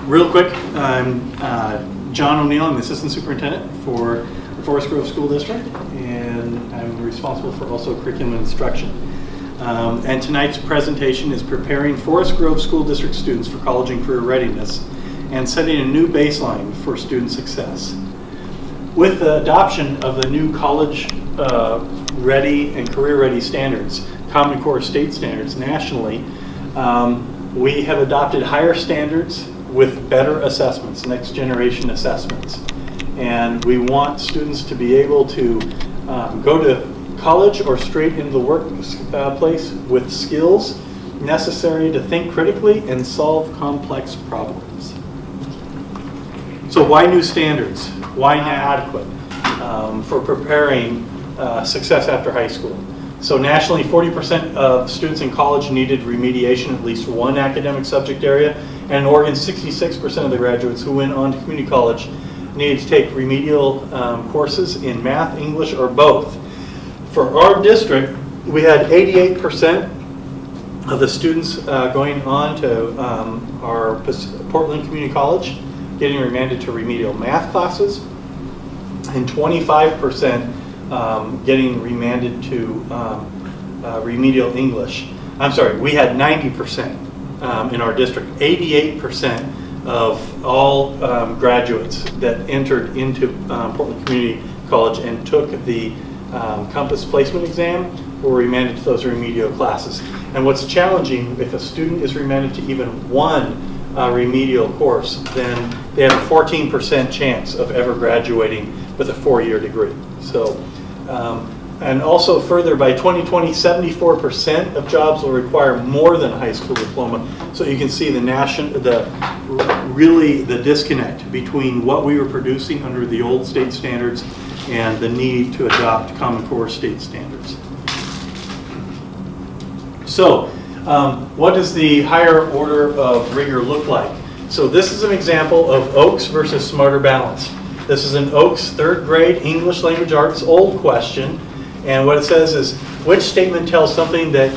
Real quick, I'm John O'Neill. I'm the Assistant Superintendent for the Forest Grove School District, and I'm responsible for also curriculum instruction. And tonight's presentation is preparing Forest Grove School District students for college and career readiness and setting a new baseline for student success. With the adoption of the new college ready and career ready standards, Common Core state standards nationally, we have adopted higher standards with better assessments, next generation assessments. And we want students to be able to go to college or straight into the workplace with skills necessary to think critically and solve complex problems. So why new standards? Why not adequate for preparing success after high school? So nationally, 40% of students in college needed remediation in at least one academic subject area. And in Oregon, 66% of the graduates who went on to community college needed to take remedial courses in math, English, or both. For our district, we had 88% of the students going on to our Portland Community College getting remanded to remedial math classes, and 25% getting remanded to remedial English. I'm sorry, we had 90% in our district. 88% of all graduates that entered into Portland Community College and took the Compass placement exam were remanded to those remedial classes. And what's challenging, if a student is remanded to even one remedial course, then they have a 14% chance of ever graduating with a 4-year degree. So, and also further, by 2020, 74% of jobs will require more than a high school diploma. So you can see the disconnect between what we were producing under the old state standards and the need to adopt Common Core state standards. So, what does the higher order of rigor look like? So this is an example of Oaks versus Smarter Balance. This is an Oaks 3rd grade English language arts old question, and what it says is, which statement tells something that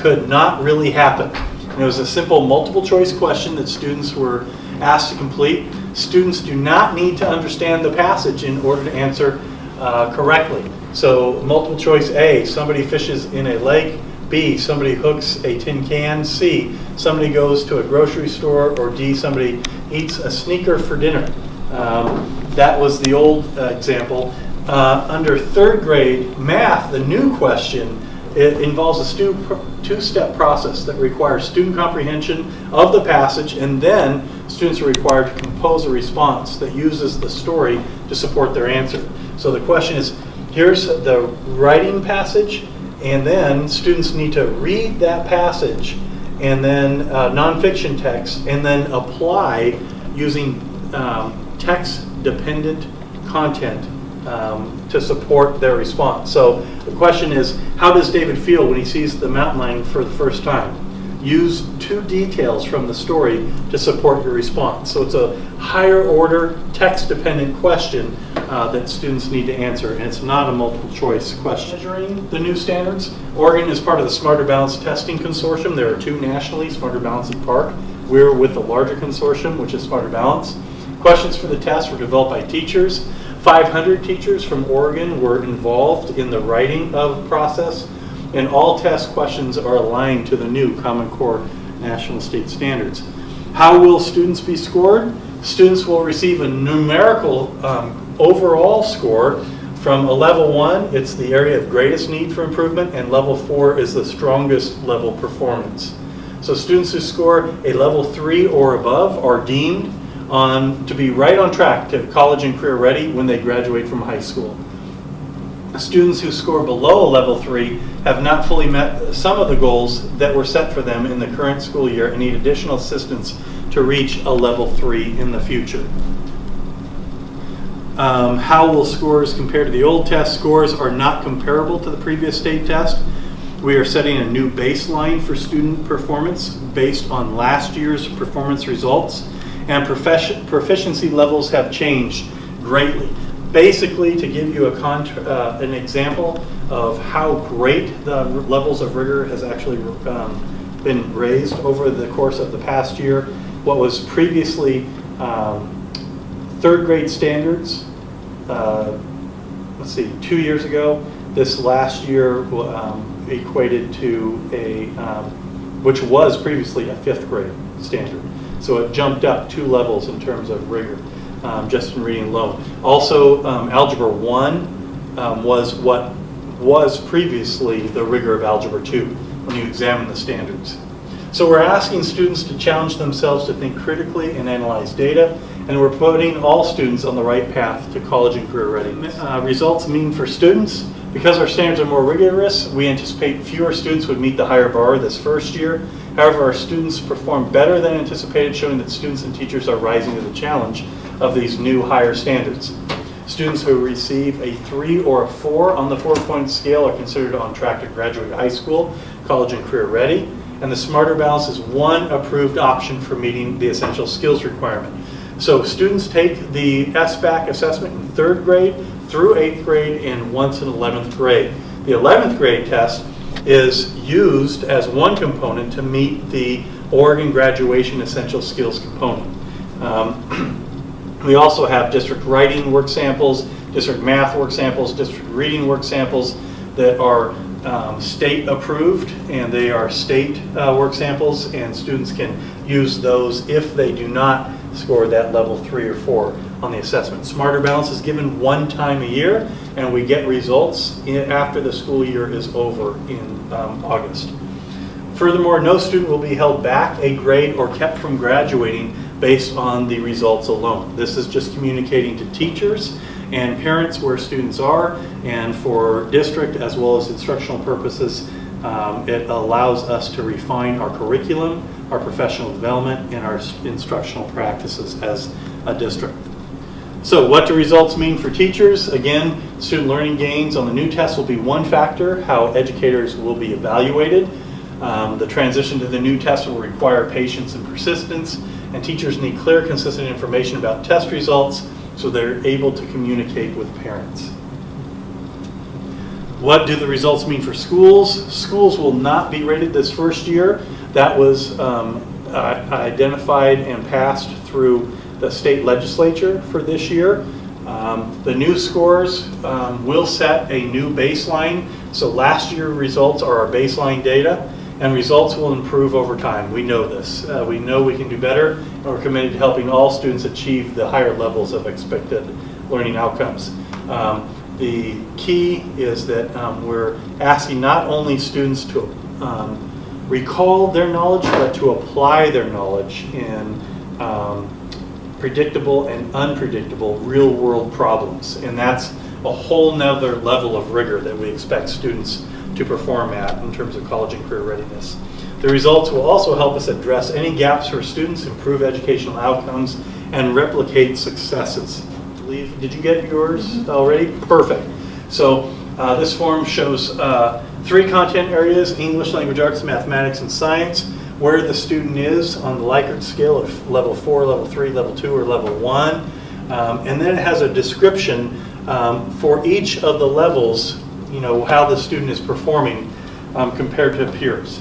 could not really happen? And it was a simple multiple choice question that students were asked to complete. Students do not need to understand the passage in order to answer correctly. So multiple choice A, somebody fishes in a lake. B, somebody hooks a tin can. C, somebody goes to a grocery store. Or D, somebody eats a sneaker for dinner. That was the old example. Under 3rd grade math, the new question, it involves a two-step process that requires student comprehension of the passage, and then students are required to compose a response that uses the story to support their answer. So the question is, here's the writing passage, and then students need to read that passage and then nonfiction text, and then apply using text-dependent content to support their response. So the question is, how does David feel when he sees the mountain lion for the first time? Use 2 details from the story to support your response. So it's a higher order text-dependent question that students need to answer, and it's not a multiple choice question. Measuring the new standards, Oregon is part of the Smarter Balance Testing Consortium. There are 2 nationally, Smarter Balance and PARC. We're with the larger consortium, which is Smarter Balance. Questions for the test were developed by teachers. 500 teachers from Oregon were involved in the writing of process, and all test questions are aligned to the new Common Core national state standards. How will students be scored? Students will receive a numerical overall score. From a level 1, it's the area of greatest need for improvement, and level 4 is the strongest level performance. So students who score a level 3 or above are deemed to be right on track to college and career ready when they graduate from high school. Students who score below a level 3 have not fully met some of the goals that were set for them in the current school year and need additional assistance to reach a level 3 in the future. How will scores compare to the old test? Scores are not comparable to the previous state test. We are setting a new baseline for student performance based on last year's performance results, and proficiency levels have changed greatly. Basically, to give you an example of how great the levels of rigor has actually been raised over the course of the past year, what was previously third grade standards, let's see, 2 years ago. This last year equated to which was previously a fifth grade standard. So it jumped up 2 levels in terms of rigor, just in reading alone. Also, Algebra One was what was previously the rigor of Algebra 2 when you examine the standards. So we're asking students to challenge themselves to think critically and analyze data, and we're putting all students on the right path to college and career readiness. Results mean for students, because our standards are more rigorous, we anticipate fewer students would meet the higher bar this first year. However, our students perform better than anticipated, showing that students and teachers are rising to the challenge of these new higher standards. Students who receive a 3 or a 4 on the 4-point scale are considered on track to graduate high school, college, and career ready. And the Smarter Balance is one approved option for meeting the essential skills requirement. So students take the SBAC assessment in 3rd grade through 8th grade and once in 11th grade. The 11th grade test is used as one component to meet the Oregon graduation essential skills component. We also have district writing work samples, district math work samples, district reading work samples that are state approved, and they are state work samples, and students can use those if they do not score that level 3 or 4 on the assessment. Smarter Balance is given one time a year, and we get results after the school year is over in August. Furthermore, no student will be held back a grade or kept from graduating based on the results alone. This is just communicating to teachers and parents where students are, and for district as well as instructional purposes, it allows us to refine our curriculum, our professional development, and our instructional practices as a district. So what do results mean for teachers? Again, student learning gains on the new test will be one factor, how educators will be evaluated. The transition to the new test will require patience and persistence, and teachers need clear, consistent information about test results so they're able to communicate with parents. What do the results mean for schools? Schools will not be rated this first year. That was identified and passed through the state legislature for this year. The new scores will set a new baseline. So last year's results are our baseline data, and results will improve over time. We know this. We know we can do better, and we're committed to helping all students achieve the higher levels of expected learning outcomes. The key is that we're asking not only students to recall their knowledge, but to apply their knowledge in predictable and unpredictable real-world problems. And that's a whole nother level of rigor that we expect students to perform at in terms of college and career readiness. The results will also help us address any gaps for students, improve educational outcomes, and replicate successes. Did you get yours already? Perfect. So this form shows 3 content areas: English, language arts, mathematics, and science, where the student is on the Likert scale of level 4, level 3, level 2, or level 1. And then it has a description for each of the levels, you know, how the student is performing compared to peers.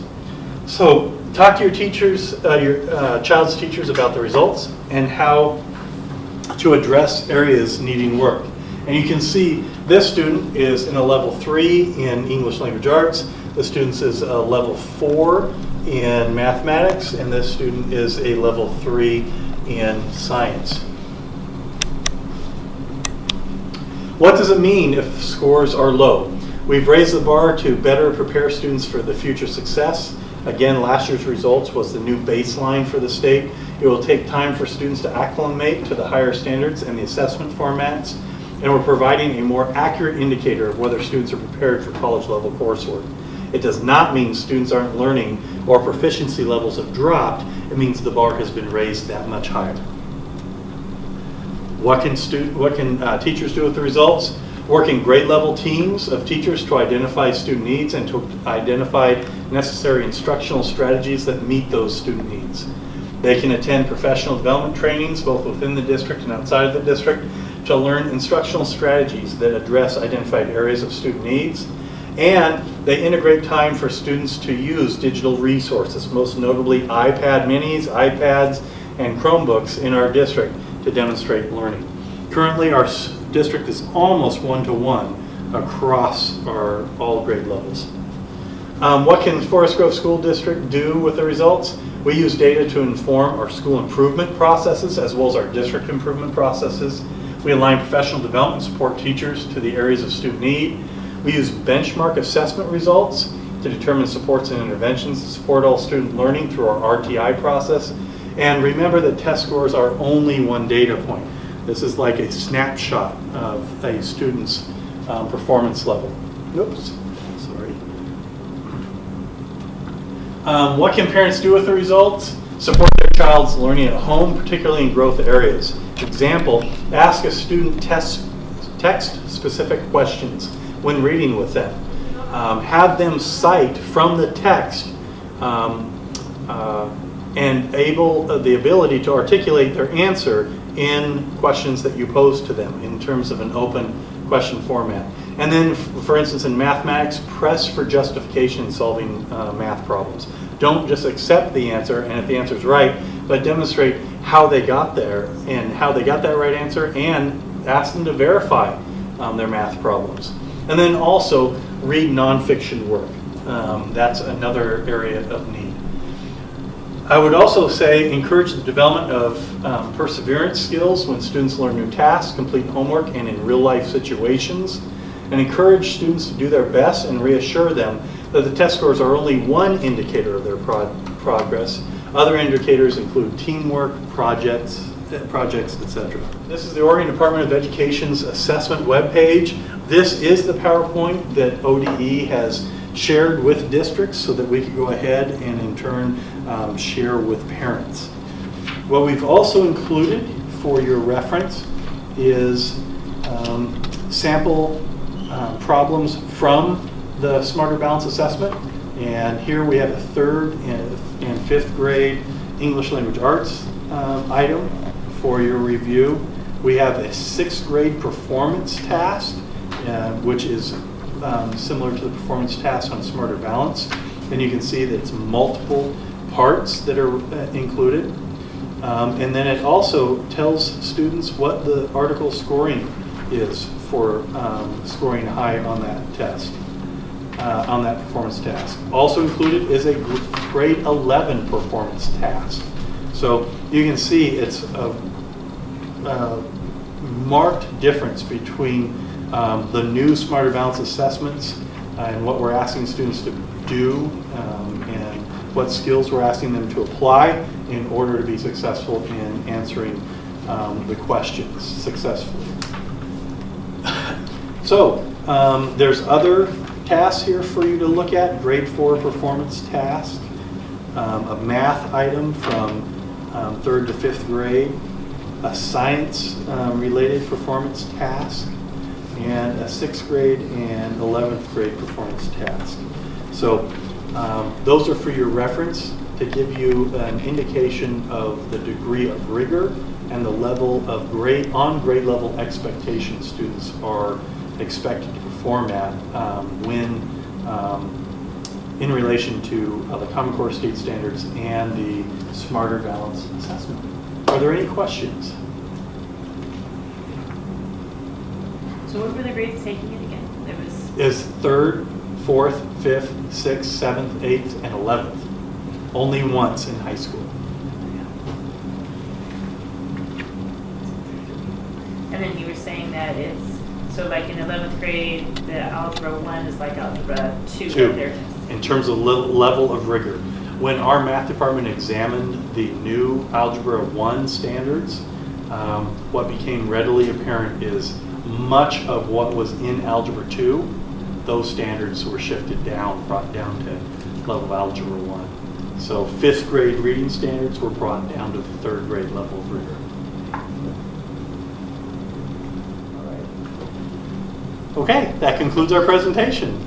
So talk to your teachers, your child's teachers about the results and how to address areas needing work. And you can see this student is in a level 3 in English language arts. This student is a level 4 in mathematics, and this student is a level 3 in science. What does it mean if scores are low? We've raised the bar to better prepare students for the future success. Again, last year's results was the new baseline for the state. It will take time for students to acclimate to the higher standards and the assessment formats, and we're providing a more accurate indicator of whether students are prepared for college level coursework. It does not mean students aren't learning or proficiency levels have dropped. It means the bar has been raised that much higher. What can teachers do with the results? Work in grade level teams of teachers to identify student needs and to identify necessary instructional strategies that meet those student needs. They can attend professional development trainings both within the district and outside of the district to learn instructional strategies that address identified areas of student needs. And they integrate time for students to use digital resources, most notably iPad minis, iPads, and Chromebooks in our district to demonstrate learning. Currently, our district is almost one-to-one across all grade levels. What can Forest Grove School District do with the results? We use data to inform our school improvement processes as well as our district improvement processes. We align professional development support teachers to the areas of student need. We use benchmark assessment results to determine supports and interventions to support all student learning through our RTI process. And remember that test scores are only one data point. This is like a snapshot of a student's performance level. Oops, sorry. What can parents do with the results? Support their child's learning at home, particularly in growth areas. Example, ask a student text-specific questions when reading with them. Have them cite from the text and the ability to articulate their answer in questions that you pose to them in terms of an open question format. And then, for instance, in mathematics, press for justification in solving math problems. Don't just accept the answer, and if the answer is right, but demonstrate how they got there and how they got that right answer, and ask them to verify their math problems. And then also read nonfiction work. That's another area of need. I would also say encourage the development of perseverance skills when students learn new tasks, complete homework, and in real life situations. And encourage students to do their best and reassure them that the test scores are only one indicator of their progress. Other indicators include teamwork, projects, etc. This is the Oregon Department of Education's assessment webpage. This is the PowerPoint that ODE has shared with districts so that we can go ahead and in turn share with parents. What we've also included for your reference is sample problems from the Smarter Balance Assessment. And here we have a 3rd and 5th grade English Language Arts item for your review. We have a 6th grade performance task, which is similar to the performance task on Smarter Balance. And you can see that it's multiple parts that are included. And then it also tells students what the article scoring is for scoring high on that test, on that performance task. Also included is a grade 11 performance task. So you can see it's a marked difference between the new Smarter Balance assessments and what we're asking students to do and what skills we're asking them to apply in order to be successful in answering the questions successfully. So there's other tasks here for you to look at. Grade 4 performance task, a math item from 3rd to 5th grade, a science related performance task, and a 6th grade and 11th grade performance task. So those are for your reference to give you an indication of the degree of rigor and the level of grade level expectations students are expected to perform at when in relation to the Common Core State Standards and the Smarter Balance Assessment. Are there any questions? So what were the grades taking it again? There was Is 3rd, 4th, 5th, 6th, 7th, 8th, and 11th. Only once in high school. And then you were saying that it's, so like in 11th grade, the Algebra 1 is like Algebra 2 of their test. In terms of level of rigor. When our math department examined the new Algebra One Standards, what became readily apparent is much of what was in Algebra 2, those standards were shifted down, brought down to level of Algebra 1. So 5th grade reading standards were brought down to the 3rd grade level of rigor. All right. Okay, that concludes our presentation.